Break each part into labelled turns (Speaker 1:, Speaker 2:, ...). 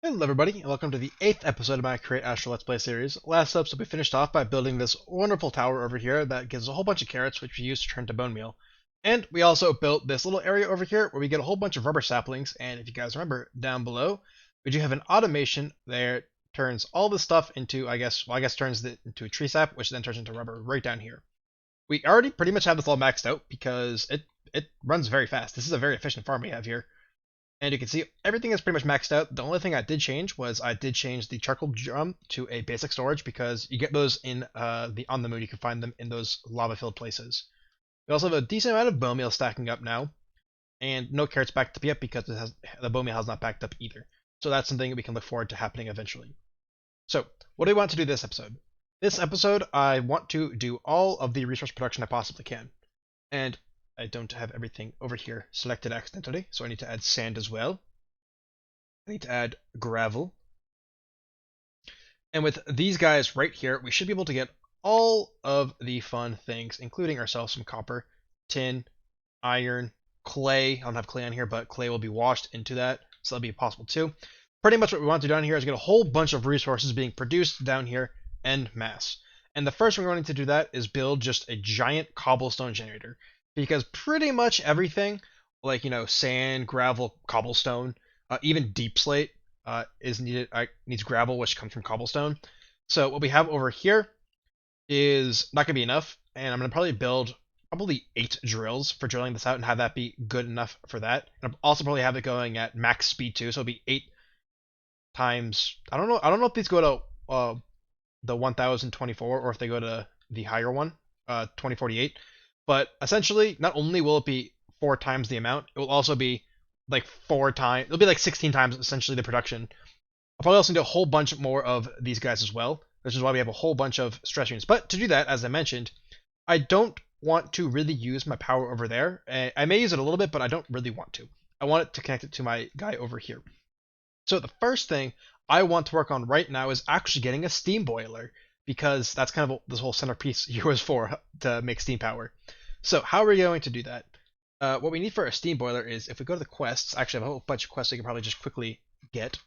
Speaker 1: Hello everybody, and welcome to the 8th episode of my Create Astral Let's Play series. Last episode we finished off by building this wonderful tower over here that gives a whole bunch of carrots which we use to turn to bone meal. And we also built this little area over here where we get a whole bunch of rubber saplings, and if you guys remember, down below, we do have an automation that turns all this stuff into, turns it into a tree sap, which then turns into rubber right down here. We already pretty much have this all maxed out because it runs very fast. This is a very efficient farm we have here. And you can see everything is pretty much maxed out. The only thing I did change was I did change the charcoal drum to a basic storage because you get those in the on the moon. You can find them in those lava-filled places. We also have a decent amount of bone meal stacking up now, and no carrots backed up yet because the bone meal has not backed up either. So that's something we can look forward to happening eventually. So what do we want to do this episode? This episode, I want to do all of the resource production I possibly can. And I don't have everything over here selected accidentally, so I need to add sand as well. I need to add gravel. And with these guys right here, we should be able to get all of the fun things, including ourselves some copper, tin, iron, clay. I don't have clay on here, but clay will be washed into that, so that'll be possible too. Pretty much what we want to do down here is get a whole bunch of resources being produced down here en masse. And the first thing we're going to do that is build just a giant cobblestone generator. Because pretty much everything, like, sand, gravel, cobblestone, even deep slate is needed. Needs gravel, which comes from cobblestone. So what we have over here is not going to be enough, and I'm going to probably build 8 drills for drilling this out and have that be good enough for that. And I'll also probably have it going at max speed too, so it'll be 8 times. I don't know if these go to the 1024 or if they go to the higher one, 2048. But essentially, not only will it be 4 times the amount, it will also be like 4 times. It'll be like 16 times essentially the production. I'll probably also need a whole bunch more of these guys as well, which is why we have a whole bunch of stress units. But to do that, as I mentioned, I don't want to really use my power over there. I may use it a little bit, but I don't really want to. I want it to connect it to my guy over here. So the first thing I want to work on right now is actually getting a steam boiler, because that's kind of what this whole centerpiece here was for, to make steam power. So how are we going to do that? What we need for a steam boiler is, if we go to the quests, actually I have a whole bunch of quests we can probably just quickly get.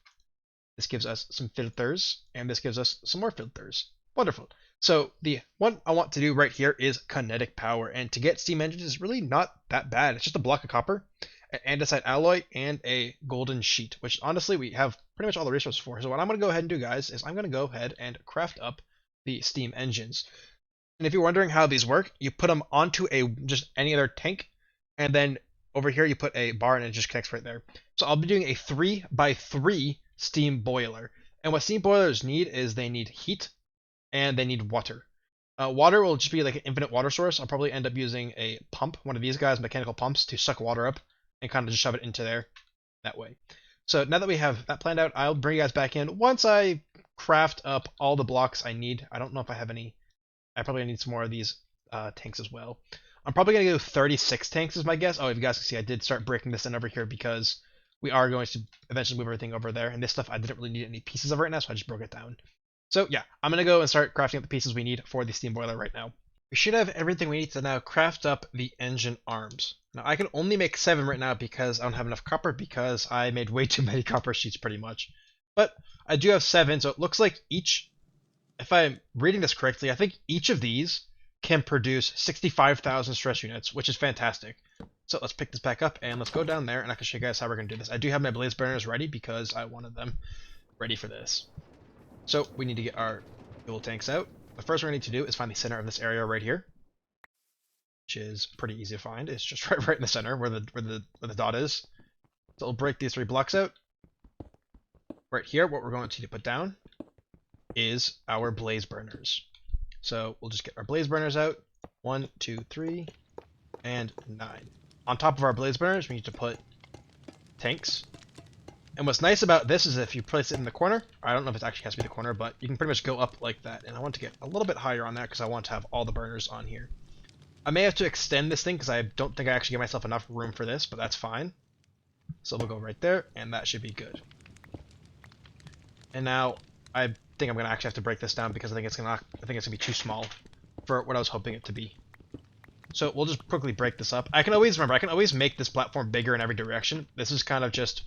Speaker 1: This gives us some filters, and this gives us some more filters. Wonderful. So the one I want to do right here is kinetic power, and to get steam engines is really not that bad. It's just a block of copper, an andesite alloy, and a golden sheet, which honestly we have pretty much all the resources for. So what I'm going to go ahead and do, guys, is I'm going to go ahead and craft up the steam engines. And if you're wondering how these work, you put them onto just any other tank, and then over here you put a bar and it just connects right there. So I'll be doing a 3x3 steam boiler. And what steam boilers need is they need heat and they need water. Water will just be like an infinite water source. I'll probably end up using a pump, one of these guys, mechanical pumps, to suck water up and kind of just shove it into there that way. So now that we have that planned out, I'll bring you guys back in once I craft up all the blocks I need. I don't know if I have any. I probably need some more of these tanks as well. I'm probably going to go 36 tanks is my guess. Oh, if you guys can see, I did start breaking this in over here because we are going to eventually move everything over there. And this stuff, I didn't really need any pieces of right now, so I just broke it down. So yeah, I'm going to go and start crafting up the pieces we need for the steam boiler right now. We should have everything we need to now craft up the engine arms. Now, I can only make 7 right now because I don't have enough copper, because I made way too many copper sheets pretty much. But I do have 7, so it looks like each, if I'm reading this correctly, I think each of these can produce 65,000 stress units, which is fantastic. So let's pick this back up and let's go down there, and I can show you guys how we're going to do this. I do have my blaze burners ready because I wanted them ready for this. So we need to get our fuel tanks out. The first thing we need to do is find the center of this area right here, which is pretty easy to find. It's just right in the center where the dot is. So we'll break these 3 blocks out. Right here, what we're going to put down is our blaze burners. So we'll just get our blaze burners out. 1, 2, 3, and 9. On top of our blaze burners, we need to put tanks. And what's nice about this is if you place it in the corner, I don't know if it actually has to be the corner, but you can pretty much go up like that. And I want to get a little bit higher on that because I want to have all the burners on here. I may have to extend this thing because I don't think I actually give myself enough room for this, but that's fine. So we'll go right there, and that should be good. And now I think I'm gonna actually have to break this down because I think it's gonna be too small for what I was hoping it to be. So we'll just quickly break this up. I can always make this platform bigger in every direction. This is kind of just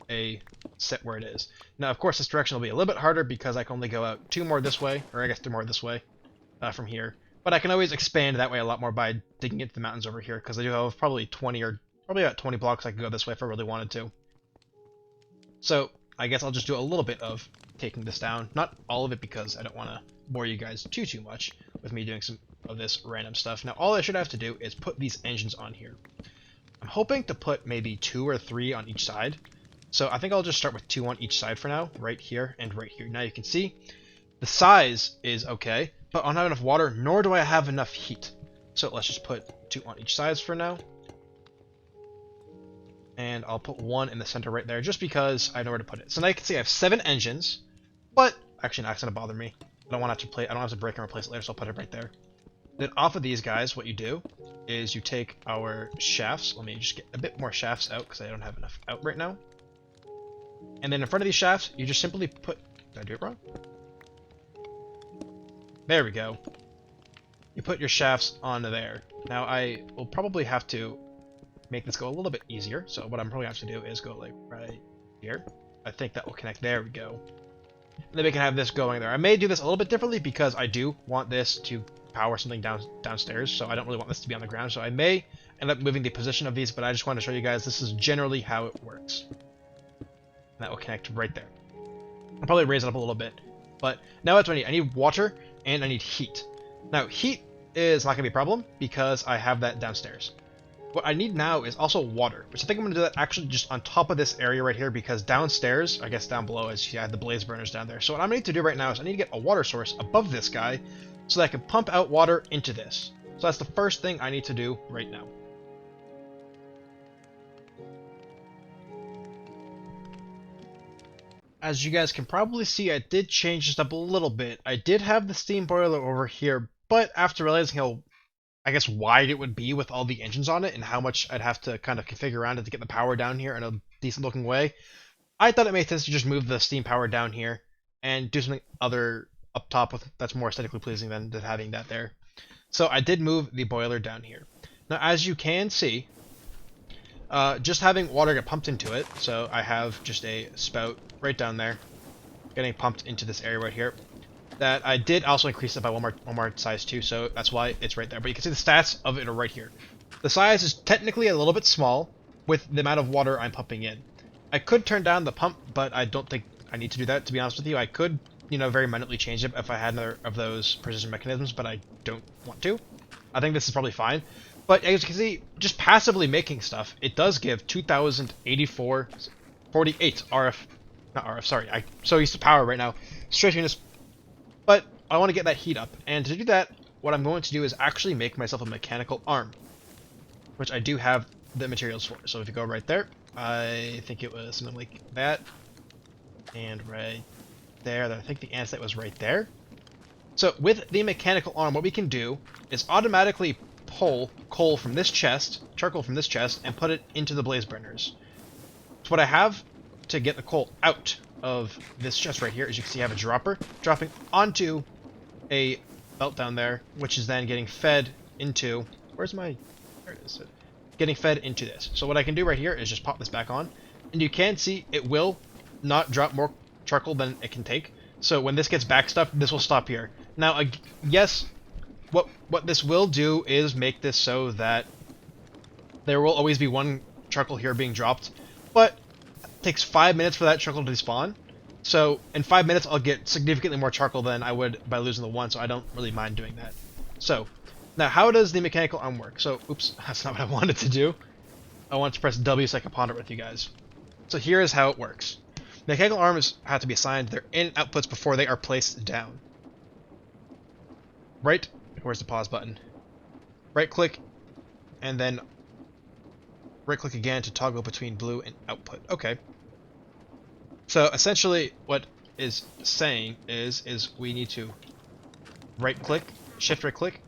Speaker 1: a sit where it is. Now, of course, this direction will be a little bit harder because I can only go out 2 more this way, or I guess 3 more this way from here. But I can always expand that way a lot more by digging into the mountains over here, because I do have probably about 20 blocks I could go this way if I really wanted to. So I guess I'll just do a little bit of taking this down. Not all of it, because I don't want to bore you guys too much with me doing some of this random stuff. Now, all I should have to do is put these engines on here. I'm hoping to put maybe 2 or 3 on each side. So I think I'll just start with 2 on each side for now, right here and right here. Now you can see the size is okay, but I don't have enough water, nor do I have enough heat. So let's just put 2 on each side for now. And I'll put 1 in the center right there, just because I know where to put it. So now you can see I have 7 engines, but actually, no, it's gonna bother me. I don't want to have to break and replace it later, so I'll put it right there. Then off of these guys, what you do is you take our shafts. Let me just get a bit more shafts out because I don't have enough out right now. And then in front of these shafts, you just simply put... Did I do it wrong? There we go. You put your shafts onto there. Now I will probably have to make this go a little bit easier. So what I'm probably going to have to do is go like right here. I think that will connect. There we go. And then we can have this going there. I may do this a little bit differently because I do want this to power something downstairs, so I don't really want this to be on the ground. So I may end up moving the position of these, but I just want to show you guys this is generally how it works. And that will connect right there. I'll probably raise it up a little bit. But now that's what I need. I need water and I need heat. Now, heat is not going to be a problem because I have that downstairs. What I need now is also water, which I think I'm going to do that actually just on top of this area right here, because downstairs, I guess down below, is I have the blaze burners down there. So what I need to do right now is I need to get a water source above this guy so that I can pump out water into this. So that's the first thing I need to do right now. As you guys can probably see, I did change this up a little bit. I did have the steam boiler over here, but after realizing how, I guess, wide it would be with all the engines on it and how much I'd have to kind of configure around it to get the power down here in a decent looking way, I thought it made sense to just move the steam power down here and do something other up top that's more aesthetically pleasing than having that there. So I did move the boiler down here. Now, as you can see, just having water get pumped into it, so I have just a spout right down there getting pumped into this area right here. That I did also increase it by one more size too, so that's why it's right there. But you can see the stats of it are right here. The size is technically a little bit small with the amount of water I'm pumping in. I could turn down the pump, but I don't think I need to do that, to be honest with you. I could, very minutely change it if I had another of those precision mechanisms, but I don't want to. I think this is probably fine. But as you can see, just passively making stuff, it does give 2,048 RF, not RF, sorry, I'm so used to power right now, straight units. But I want to get that heat up, and to do that, what I'm going to do is actually make myself a mechanical arm, which I do have the materials for. So if you go right there, I think it was something like that, and right there, I think the andesite was right there. So with the mechanical arm, what we can do is automatically pull coal from this chest, charcoal from this chest, and put it into the blaze burners. So what I have to get the coal out of this chest right here, as you can see, I have a dropper dropping onto a belt down there, which is then getting fed into, there it is, getting fed into this. So what I can do right here is just pop this back on, and you can see it will not drop more charcoal than it can take. So when this gets backstuffed, this will stop here. Now, yes, what this will do is make this so that there will always be one charcoal here being dropped, but it takes 5 minutes for that charcoal to despawn. So in 5 minutes, I'll get significantly more charcoal than I would by losing the one, so I don't really mind doing that. So now, how does the mechanical arm work? So, oops, that's not what I wanted to do. I wanted to press W so I can ponder it with you guys. So here is how it works. Mechanical arms have to be assigned their in outputs before they are placed down. Right, where's the pause button? Right click, and then right click again to toggle between blue and output. Okay. So essentially what is saying is we need to right click, shift right click.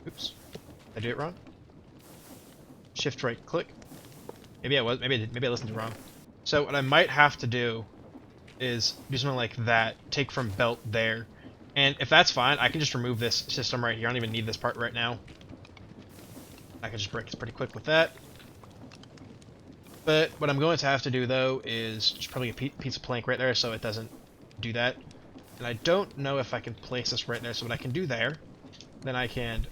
Speaker 1: Oops. Did I do it wrong? Shift right click. Maybe I listened to it wrong. So what I might have to do is do something like that, take from belt there. And if that's fine, I can just remove this system right here. I don't even need this part right now. I can just break this pretty quick with that. But what I'm going to have to do, though, is just probably a piece of plank right there so it doesn't do that. And I don't know if I can place this right there, so what I can do there, then I can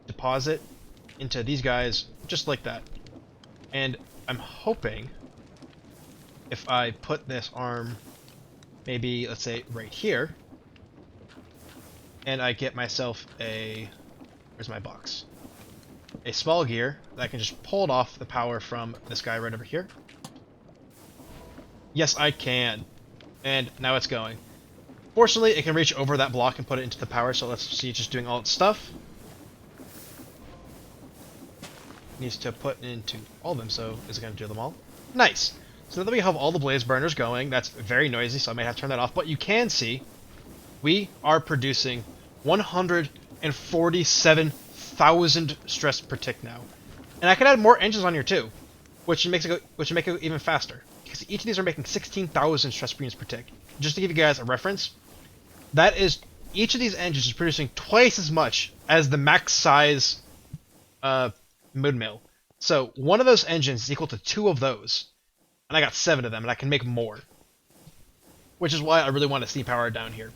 Speaker 1: deposit into these guys just like that. And I'm hoping if I put this arm maybe, let's say, right here, and I get myself a... where's my box? A small gear that I can just pull it off the power from this guy right over here. Yes, I can. And now it's going. Fortunately, it can reach over that block and put it into the power, so let's see it just doing all its stuff. Needs to put into all of them, so is it going to do them all? Nice! So now that we have all the blaze burners going, that's very noisy, so I may have to turn that off, but you can see we are producing 147,000 stress per tick now. And I can add more engines on here too, which makes it make it even faster. Because each of these are making 16,000 stress per units per tick. Just to give you guys a reference, that is, each of these engines is producing twice as much as the max size moon mill. So one of those engines is equal to 2 of those, and I got 7 of them, and I can make more. Which is why I really want a steam power down here.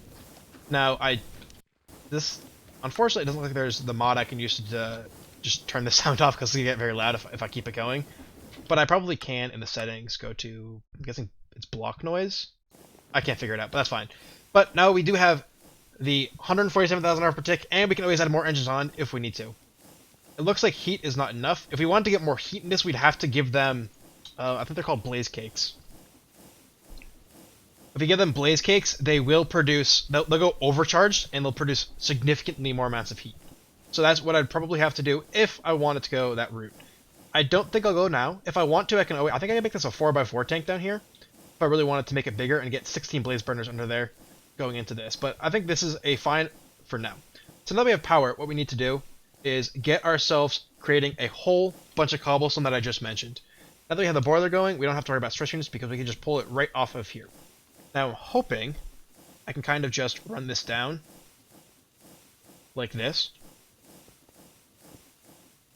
Speaker 1: Now, this unfortunately it doesn't look like there's the mod I can use to just turn the sound off because it's gonna get very loud if I keep it going. But I probably can in the settings go to, I'm guessing it's block noise. I can't figure it out, but that's fine. But now we do have the 147,000 hours per tick, and we can always add more engines on if we need to. It looks like heat is not enough. If we wanted to get more heat in this, we'd have to give them, I think they're called blaze cakes. If you give them blaze cakes, they will produce, they'll go overcharged, and they'll produce significantly more amounts of heat. So that's what I'd probably have to do if I wanted to go that route. I don't think I'll go now. If I want to, I can always, I think I can make this a 4x4 tank down here. If I really wanted to make it bigger and get 16 blaze burners under there going into this. But I think this is a fine for now. So now that we have power, what we need to do is get ourselves creating a whole bunch of cobblestone that I just mentioned. Now that we have the boiler going, we don't have to worry about stress units because we can just pull it right off of here. Now I'm hoping I can kind of just run this down like this.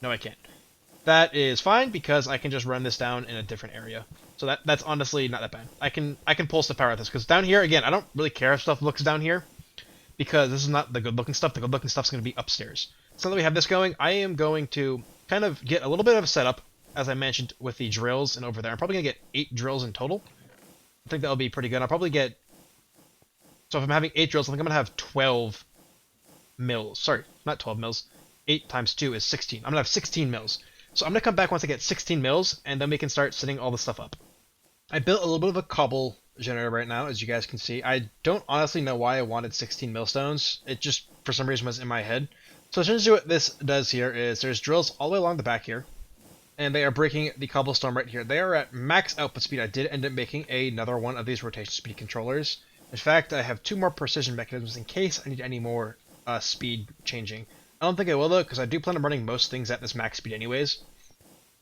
Speaker 1: No, I can't. That is fine because I can just run this down in a different area. So that's honestly not that bad. I can pulse the power at this because down here again, I don't really care if stuff looks down here because this is not the good looking stuff. The good looking stuff's going to be upstairs. So now that we have this going, I am going to kind of get a little bit of a setup, as I mentioned, with the drills and over there. I'm probably going to get 8 drills in total. I think that'll be pretty good. I'll probably get... So if I'm having 8 drills, I think I'm going to have 12 mills. Sorry, not 12 mills. 8 times 2 is 16. I'm going to have 16 mills. So I'm going to come back once I get 16 mills, and then we can start setting all the stuff up. I built a little bit of a cobble generator right now, as you guys can see. I don't honestly know why I wanted 16 millstones. It just, for some reason, was in my head. So essentially what this does here is there's drills all the way along the back here, and they are breaking the cobblestone right here. They are at max output speed. I did end up making another one of these rotation speed controllers. In fact, I have 2 more precision mechanisms in case I need any more speed changing. I don't think I will though, because I do plan on running most things at this max speed anyways.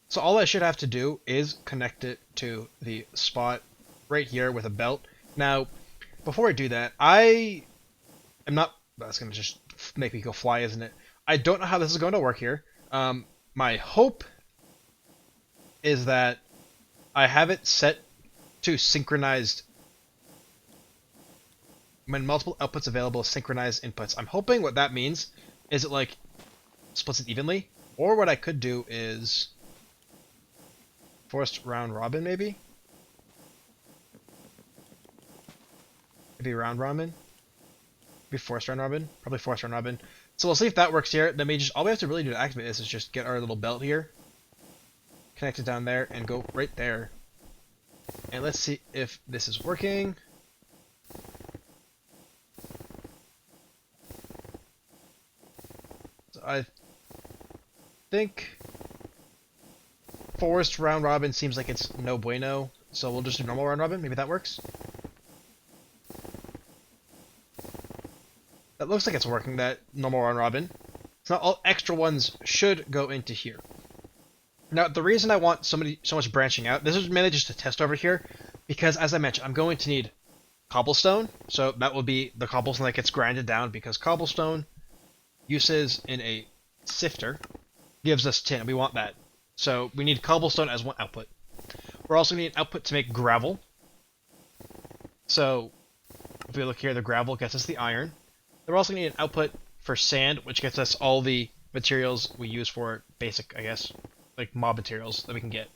Speaker 1: So all I should have to do is connect it to the spot right here with a belt. Now, before I do that, I am not... That's going to just make me go fly, isn't it? I don't know how this is going to work here. My hope is that I have it set to synchronized... When multiple outputs available, synchronized inputs. I'm hoping what that means is it like splits it evenly, or what I could do is forced round robin, maybe round robin, maybe forced round robin, probably forced round robin. So we'll see if that works here. Then we just all we have to really do to activate this is just get our little belt here, connect it down there, and go right there. And let's see if this is working. I think forced round robin seems like it's no bueno, so we'll just do normal round robin. Maybe that works. That looks like it's working, that normal round robin. So now all extra ones should go into here. Now the reason I want so much branching out, this is mainly just a test over here, because as I mentioned, I'm going to need cobblestone, so that will be the cobblestone that gets grinded down, because cobblestone uses in a sifter gives us tin, and we want that. So we need cobblestone as one output. We're also going to need an output to make gravel. So if we look here, the gravel gets us the iron. We're also going to need an output for sand, which gets us all the materials we use for basic, I guess, like mob materials that we can get.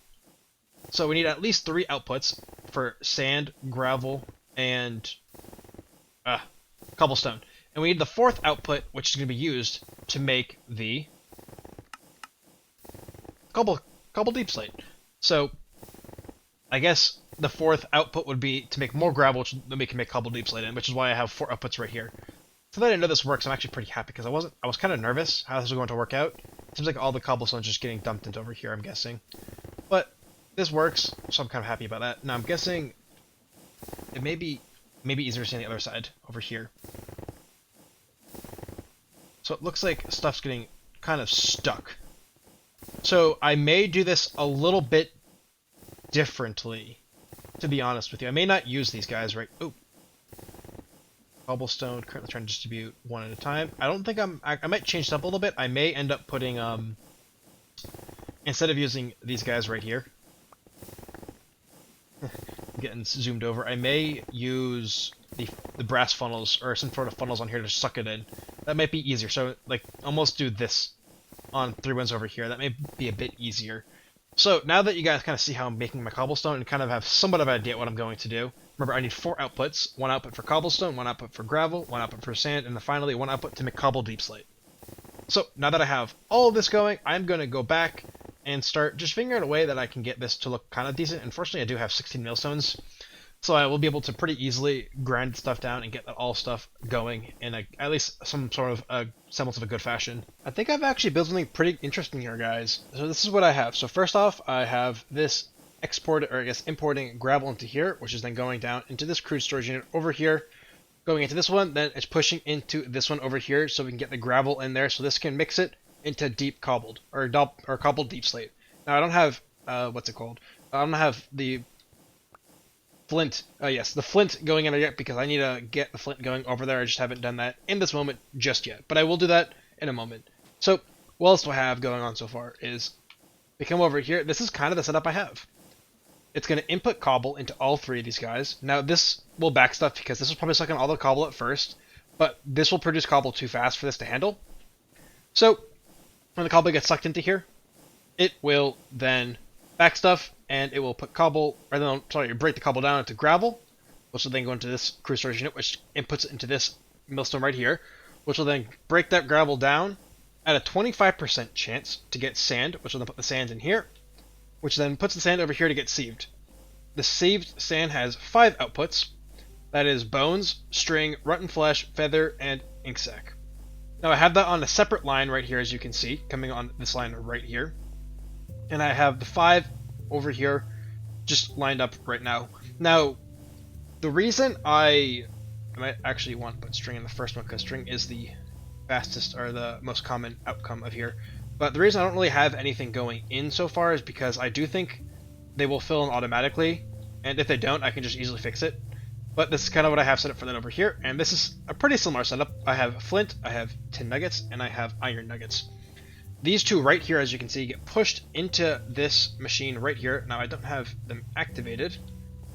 Speaker 1: So we need at least 3 outputs for sand, gravel, and cobblestone. And we need the 4th output, which is going to be used to make the cobble deep slate. So I guess the 4th output would be to make more gravel, which then we can make cobble deep slate in, which is why I have 4 outputs right here. So that I know this works, I'm actually pretty happy because I was kind of nervous how this was going to work out. It seems like all the cobblestone's just getting dumped into over here, I'm guessing. But this works, so I'm kind of happy about that. Now I'm guessing it may be easier to see on the other side over here. So it looks like stuff's getting kind of stuck. So I may do this a little bit differently, to be honest with you. I may not use these guys right. Oh, cobblestone. Currently trying to distribute one at a time. I don't think I might change it up a little bit. I may end up putting instead of using these guys right here. Getting zoomed over. I may use the brass funnels or some sort of funnels on here to suck it in. That might be easier. So like almost do this on 3 ones over here. That may be a bit easier. So now that you guys kind of see how I'm making my cobblestone and kind of have somewhat of an idea what I'm going to do, remember I need 4 outputs. 1 output for cobblestone, 1 output for gravel, 1 output for sand, and then finally 1 output to make cobble deep slate. So now that I have all of this going, I'm going to go back and start just figuring out a way that I can get this to look kind of decent. Unfortunately, I do have 16 millstones, so I will be able to pretty easily grind stuff down and get all stuff going in at least some sort of a semblance of a good fashion. I think I've actually built something pretty interesting here, guys. So this is what I have. So first off, I have this importing gravel into here, which is then going down into this crude storage unit over here, going into this one, then it's pushing into this one over here so we can get the gravel in there so this can mix it into deep cobbled, or cobbled deep slate. Now I don't have, what's it called? I don't have the flint, yes, the flint going in there yet because I need to get the flint going over there. I just haven't done that in this moment just yet, but I will do that in a moment. So what else do I have going on so far is we come over here. This is kind of the setup I have. It's going to input cobble into all 3 of these guys. Now this will back stuff because this is probably sucking all the cobble at first, but this will produce cobble too fast for this to handle. So when the cobble gets sucked into here, it will then back stuff and it will put cobble, or no, sorry, break the cobble down into gravel, which will then go into this crude storage unit, which inputs it into this millstone right here, which will then break that gravel down at a 25% chance to get sand, which will then put the sand in here, which then puts the sand over here to get sieved. The sieved sand has 5 outputs. That is bones, string, rotten flesh, feather, and ink sac. Now I have that on a separate line right here, as you can see, coming on this line right here. And I have the 5 over here just lined up right now. Now, the reason I might actually want to put string in the first one, because string is the fastest or the most common outcome of here. But the reason I don't really have anything going in so far is because I do think they will fill in automatically, and if they don't, I can just easily fix it. But this is kind of what I have set up for that over here, and this is a pretty similar setup. I have flint, I have tin nuggets, and I have iron nuggets. These 2 right here, as you can see, get pushed into this machine right here. Now I don't have them activated,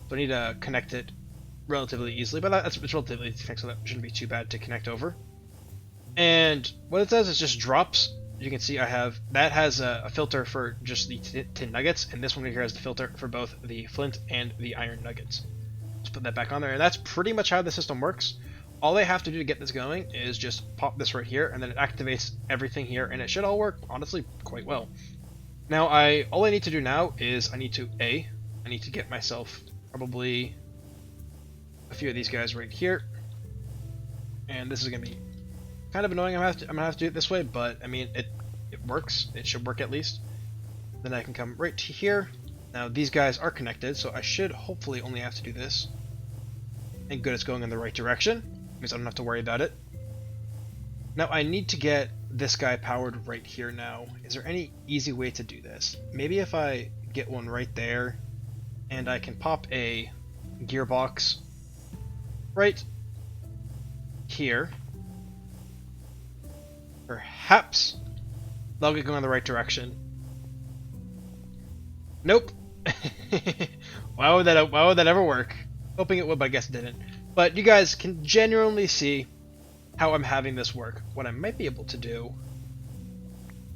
Speaker 1: so I need to connect it relatively easily, but it's relatively easy to connect, so that shouldn't be too bad to connect over. And what it does is just drops. You can see I have, that has a filter for just the tin nuggets, and this one right here has the filter for both the flint and the iron nuggets. Let's put that back on there, and that's pretty much how the system works. All I have to do to get this going is just pop this right here, and then it activates everything here, and it should all work, honestly, quite well. Now, all I need to do now is I need to get myself probably a few of these guys right here, and this is going to be kind of annoying. I'm gonna have to do it this way, but I mean, it works. It should work at least. Then I can come right to here. Now these guys are connected, so I should hopefully only have to do this. And good, it's going in the right direction. Means I don't have to worry about it. Now I need to get this guy powered right here now. Is there any easy way to do this? Maybe if I get one right there, and I can pop a gearbox right here. Perhaps that'll get going in the right direction. Nope. Why would that ever work? Hoping it would, but I guess it didn't. But you guys can genuinely see how I'm having this work. What I might be able to do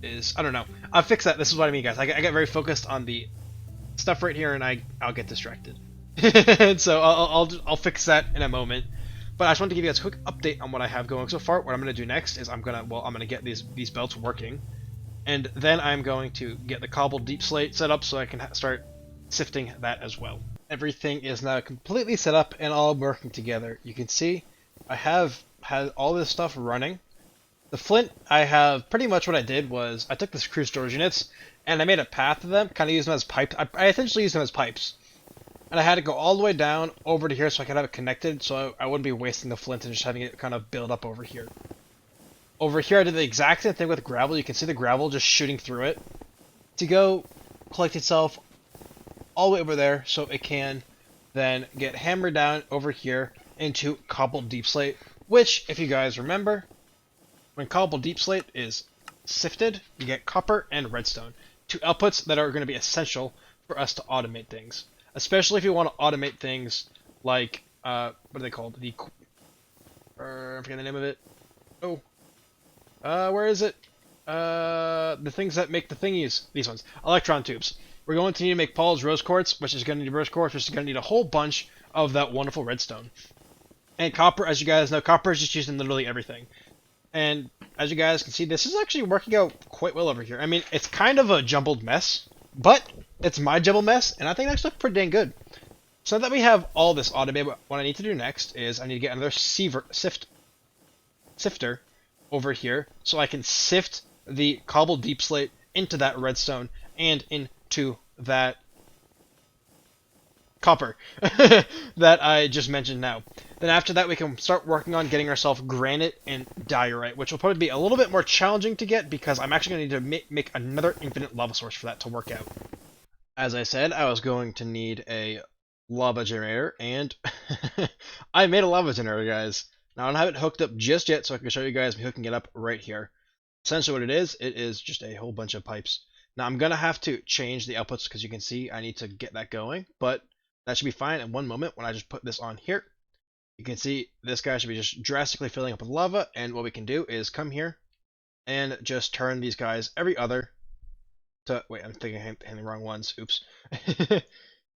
Speaker 1: is, I don't know. I'll fix that. This is what I mean, guys. I get very focused on the stuff right here, and I'll get distracted. So I'll fix that in a moment. But I just wanted to give you guys a quick update on what I have going so far. What I'm gonna do next is I'm gonna get these belts working, and then I'm going to get the cobbled deep slate set up so I can start sifting that as well. Everything is now completely set up and all working together. You can see I have had all this stuff running. The flint, I have pretty much what I did was I took the screw storage units and I made a path to them, kind of used them as pipes. I essentially used them as pipes. And I had to go all the way down over to here so I could have it connected so I wouldn't be wasting the flint and just having it kind of build up over here. Over here I did the exact same thing with gravel. You can see the gravel just shooting through it to go collect itself all the way over there so it can then get hammered down over here into cobbled deep slate, which, if you guys remember, when cobbled deep slate is sifted, you get copper and redstone, two outputs that are going to be essential for us to automate things. Especially if you want to automate things like, what are they called? I forget the name of it. Oh. Where is it? The things that make the thingies. These ones. Electron tubes. We're going to need to make Paul's rose quartz, which is going to need rose quartz, which is going to need a whole bunch of that wonderful redstone. And copper, as you guys know, copper is just used in literally everything. And as you guys can see, this is actually working out quite well over here. I mean, it's kind of a jumbled mess, but it's my jumbled mess, and I think that's looks pretty dang good. So now that we have all this automated, what I need to do next is I need to get another sifter over here so I can sift the cobbled deep slate into that redstone and into that copper that I just mentioned now. Then after that we can start working on getting ourselves granite and diorite, which will probably be a little bit more challenging to get because I'm actually going to need to make another infinite lava source for that to work out. As I said, I was going to need a lava generator, and I made a lava generator, guys. Now I don't have it hooked up just yet, so I can show you guys me hooking it up right here. Essentially what it is just a whole bunch of pipes. Now I'm going to have to change the outputs because you can see I need to get that going, but that should be fine in one moment when I just put this on here. You can see this guy should be just drastically filling up with lava, and what we can do is come here and just turn these guys every other to, wait, I'm thinking I'm hitting the wrong ones, oops.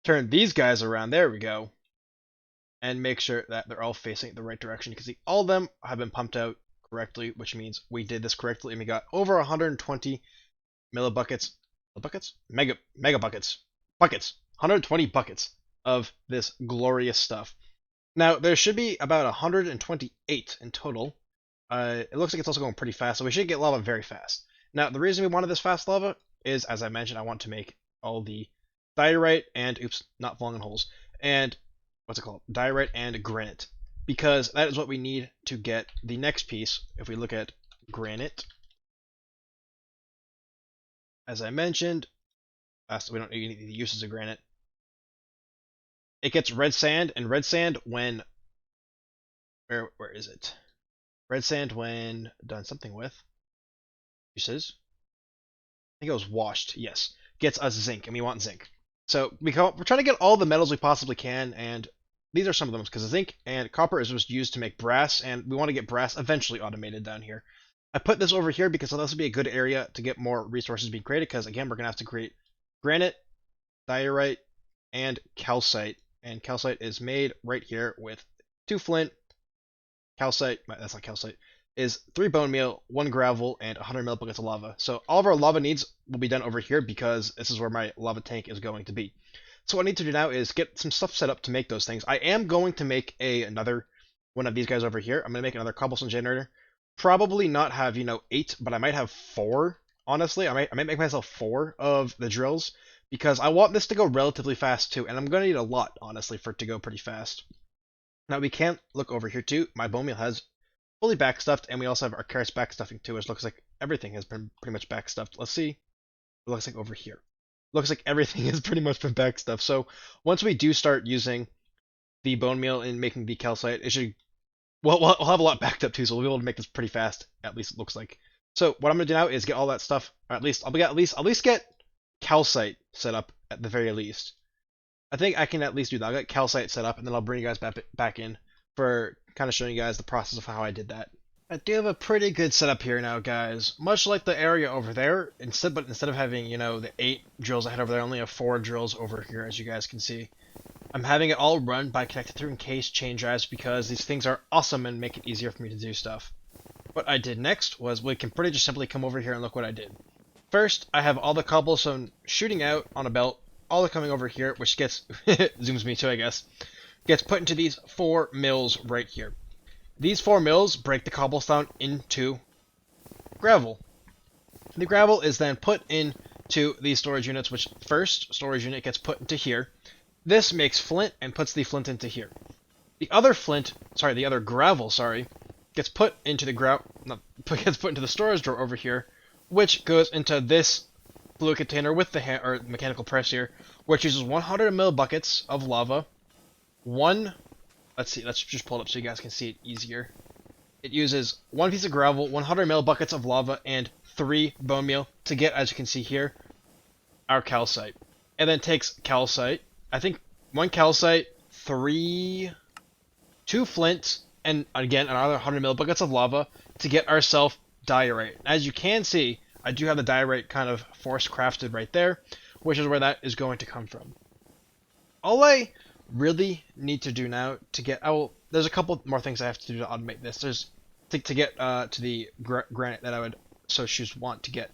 Speaker 1: Turn these guys around, there we go, and make sure that they're all facing the right direction. You can see all of them have been pumped out correctly, which means we did this correctly, and we got over 120 mega buckets, 120 buckets of this glorious stuff. Now, there should be about 128 in total. It looks like it's also going pretty fast, so we should get lava very fast. Now, the reason we wanted this fast lava is, as I mentioned, I want to make all the diorite and, oops, not falling in holes, and, what's it called? Diorite and granite. Because that is what we need to get the next piece. If we look at granite, as I mentioned, so we don't need the uses of granite. It gets red sand, and red sand when, where is it? Red sand when done something with uses. I think it was washed, yes. Gets us zinc, and we want zinc. So we're trying to get all the metals we possibly can, and these are some of them, because zinc and copper is just used to make brass, and we want to get brass eventually automated down here. I put this over here because this will be a good area to get more resources being created, because again, we're going to have to create granite, diorite, and calcite. And calcite is made right here with 2 flint, calcite, that's not calcite, is 3 bone meal, 1 gravel, and 100 millibuckets of lava. So all of our lava needs will be done over here because this is where my lava tank is going to be. So what I need to do now is get some stuff set up to make those things. I am going to make another one of these guys over here. I'm going to make another cobblestone generator. Probably not have, 8, but I might have 4, honestly. I might make myself 4 of the drills, because I want this to go relatively fast too, and I'm going to need a lot, honestly, for it to go pretty fast. Now we can look over here too. My bone meal has fully backstuffed, and we also have our carrots backstuffing too, which looks like everything has been pretty much backstuffed. Let's see. It looks like over here. Looks like everything has pretty much been backstuffed. So once we do start using the bone meal in making the calcite, it should, well, we'll have a lot backed up too, so we'll be able to make this pretty fast. At least it looks like. So what I'm gonna do now is get all that stuff, or at least I'll get calcite set up at the very least. I think I can at least do that. I'll get calcite set up, and then I'll bring you guys back in for kind of showing you guys the process of how I did that. I do have a pretty good setup here now, guys. Much like the area over there, instead of having, you know, the 8 drills I had over there, I only have 4 drills over here, as you guys can see. I'm having it all run by connected through encased chain drives because these things are awesome and make it easier for me to do stuff. What I did next was we can pretty just simply come over here and look what I did. First, I have all the cobblestone shooting out on a belt, all the coming over here, which gets zooms me too, I guess, gets put into these 4 mills right here. These 4 mills break the cobblestone into gravel. The gravel is then put into these storage units, which first storage unit gets put into here. This makes flint and puts the flint into here. The other gravel, gets put into the storage drawer over here, which goes into this fluid container with the mechanical press here, which uses 100 ml buckets of lava. Let's just pull it up so you guys can see it easier. It uses 1 piece of gravel, 100 ml buckets of lava, and 3 bone meal to get, as you can see here, our calcite. And then takes calcite, I think 1 calcite, 2 flint, and again another 100 ml buckets of lava to get ourselves diorite. As you can see, I do have the diorite kind of force crafted right there, which is where that is going to come from. All I really need to do now to get, there's a couple more things I have to do to automate this. There's to get to the granite that I would want to get.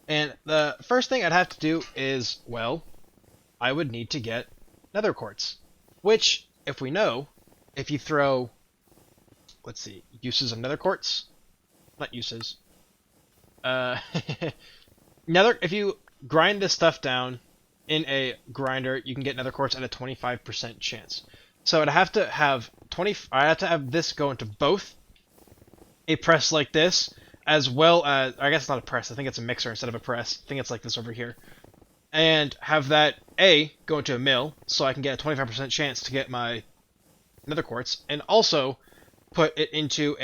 Speaker 1: And the first thing I'd have to do is, well, I would need to get nether quartz, which, if we know, if you throw, let's see, uses of nether quartz, not uses, if you grind this stuff down in a grinder, you can get nether quartz at a 25% chance. So I'd have to have I have to have this go into both a press like this, as well as, I guess it's not a press, I think it's a mixer instead of a press. I think it's like this over here. And have that go into a mill, so I can get a 25% chance to get my nether quartz, and also put it into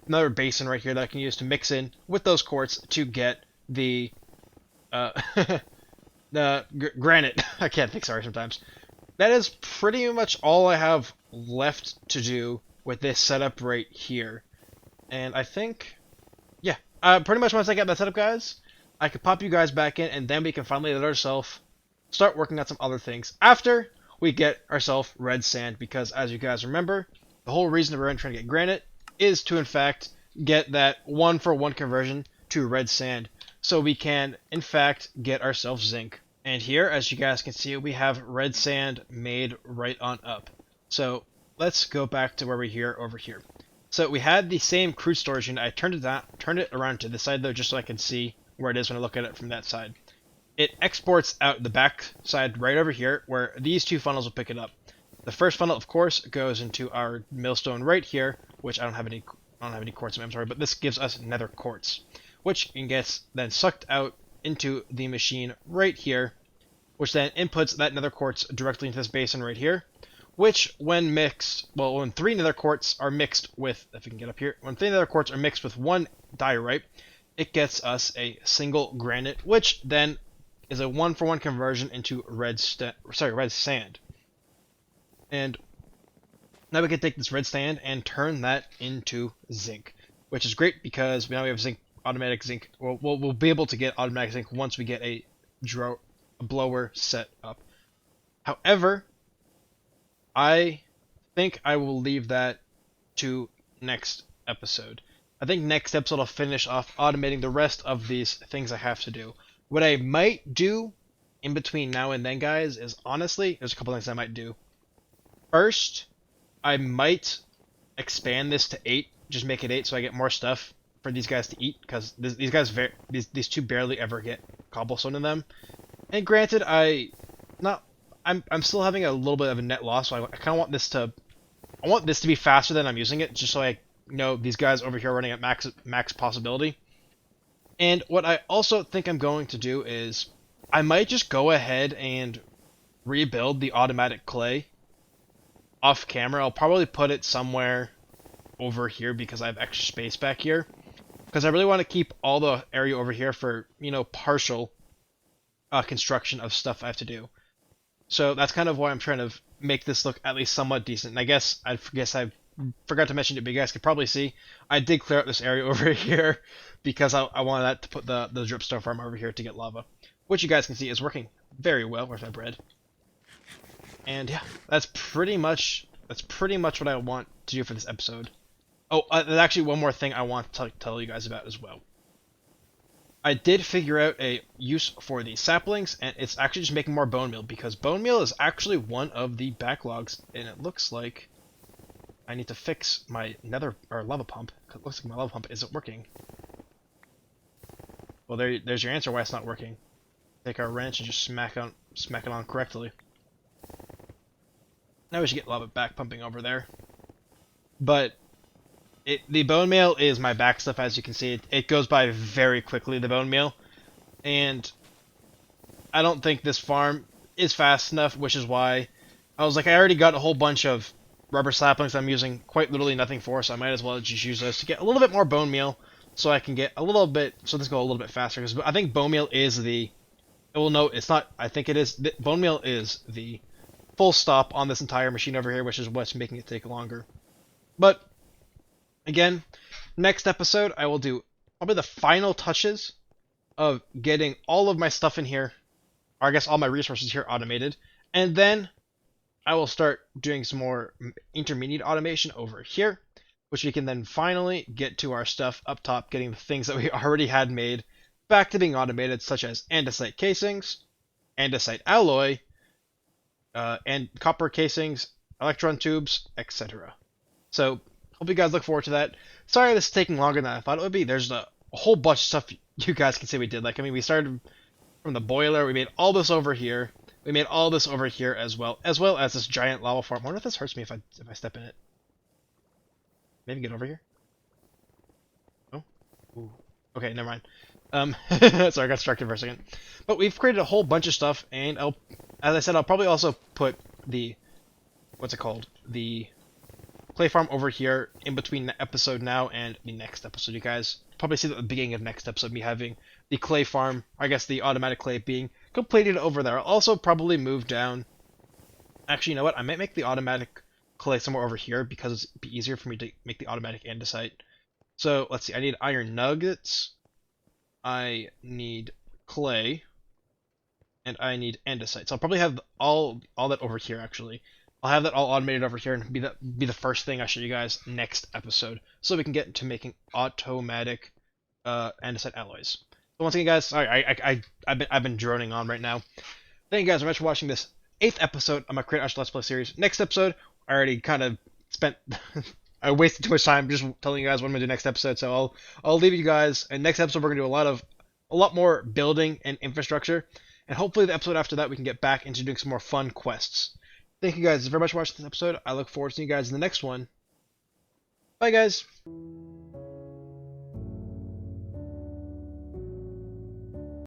Speaker 1: another basin right here that I can use to mix in with those quartz to get the granite. I can't think, sorry, sometimes. That is pretty much all I have left to do with this setup right here. And I think, yeah, pretty much once I get that setup, guys, I could pop you guys back in, and then we can finally let ourselves start working on some other things after we get ourselves red sand, because as you guys remember, the whole reason we're trying to get granite is to, in fact, get that 1-for-1 conversion to red sand, so we can, in fact, get ourselves zinc. And here, as you guys can see, we have red sand made right on up. So let's go back to where we're over here. So we had the same crude storage unit. I turned it around to this side though, just so I can see where it is when I look at it from that side. It exports out the back side right over here, where these 2 funnels will pick it up. The first funnel, of course, goes into our millstone right here, which I don't have any quartz in my inventory, but this gives us nether quartz, which gets then sucked out into the machine right here, which then inputs that nether quartz directly into this basin right here, which when mixed, well, when 3 nether quartz are mixed with, if we can get up here, when 3 nether quartz are mixed with 1 diorite, it gets us a single granite, which then is a 1-for-1 conversion into red sand. And now we can take this red sand and turn that into zinc, which is great because now we have automatic zinc. We'll be able to get automatic zinc once we get a blower set up. However, I think I will leave that to next episode. I think next episode I'll finish off automating the rest of these things I have to do. What I might do in between now and then, guys, is honestly, there's a couple things I might do. First, I might expand this to 8, just make it 8 so I get more stuff for these guys to eat, because these 2 barely ever get cobblestone in them. And granted, I'm still having a little bit of a net loss, so I kind of want this to be faster than I'm using it, just so I know these guys over here are running at max possibility. And what I also think I'm going to do is I might just go ahead and rebuild the automatic clay off camera. I'll probably put it somewhere over here because I have extra space back here, because I really want to keep all the area over here for, you know, partial construction of stuff I have to do. So that's kind of why I'm trying to make this look at least somewhat decent. And I guess I forgot to mention it, but you guys could probably see I did clear out this area over here because I wanted that to put the dripstone farm over here to get lava, which you guys can see is working very well. Where's my bread? And yeah, that's pretty much what I want to do for this episode. Oh, there's actually one more thing I want to tell you guys about as well. I did figure out a use for the saplings, and it's actually just making more bone meal, because bone meal is actually one of the backlogs, and it looks like I need to fix my nether or lava pump. It looks like my lava pump isn't working. Well, there's your answer why it's not working. Take our wrench and just smack it on correctly. Now we should get lava back pumping over there. But the bone meal is my back stuff, as you can see. It goes by very quickly, the bone meal. And I don't think this farm is fast enough, which is why I was like, I already got a whole bunch of rubber saplings I'm using quite literally nothing for, so I might as well just use those to get a little bit more bone meal, so I can get a little bit, so this go a little bit faster, because I think bone meal is the, well, no, it's not, I think it is, bone meal is the full stop on this entire machine over here, which is what's making it take longer. But again, next episode I will do probably the final touches of getting all of my stuff in here, or I guess all my resources here automated, and then I will start doing some more intermediate automation over here, which we can then finally get to our stuff up top, getting the things that we already had made back to being automated, such as andesite casings, andesite alloy, and copper casings, electron tubes, etc. So, hope you guys look forward to that. Sorry this is taking longer than I thought it would be. There's a whole bunch of stuff you guys can see we did. Like, I mean, we started from the boiler, we made all this over here. We made all this over here as well as this giant lava farm. I wonder if this hurts me if I step in it. Maybe get over here. Oh, ooh. Okay, never mind. Sorry, I got distracted for a second. But we've created a whole bunch of stuff, and as I said, I'll probably also put the, what's it called? The clay farm over here in between the episode now and the next episode. You guys probably see at the beginning of next episode me having the clay farm, I guess the automatic clay being completed over there. I'll also probably move down. Actually, you know what? I might make the automatic clay somewhere over here because it'd be easier for me to make the automatic andesite. So let's see. I need iron nuggets. I need clay, and I need andesite. So I'll probably have all that over here. Actually, I'll have that all automated over here, and be the first thing I show you guys next episode, so we can get into making automatic andesite alloys. So once again, guys, sorry, I've been droning on right now. Thank you guys very much for watching this 8th episode of my Create Astral Let's Play series. Next episode, I already kind of spent, I wasted too much time just telling you guys what I'm gonna do next episode. So I'll leave you guys. And next episode, we're gonna do a lot more building and infrastructure, and hopefully the episode after that we can get back into doing some more fun quests. Thank you guys very much for watching this episode. I look forward to seeing you guys in the next one. Bye, guys.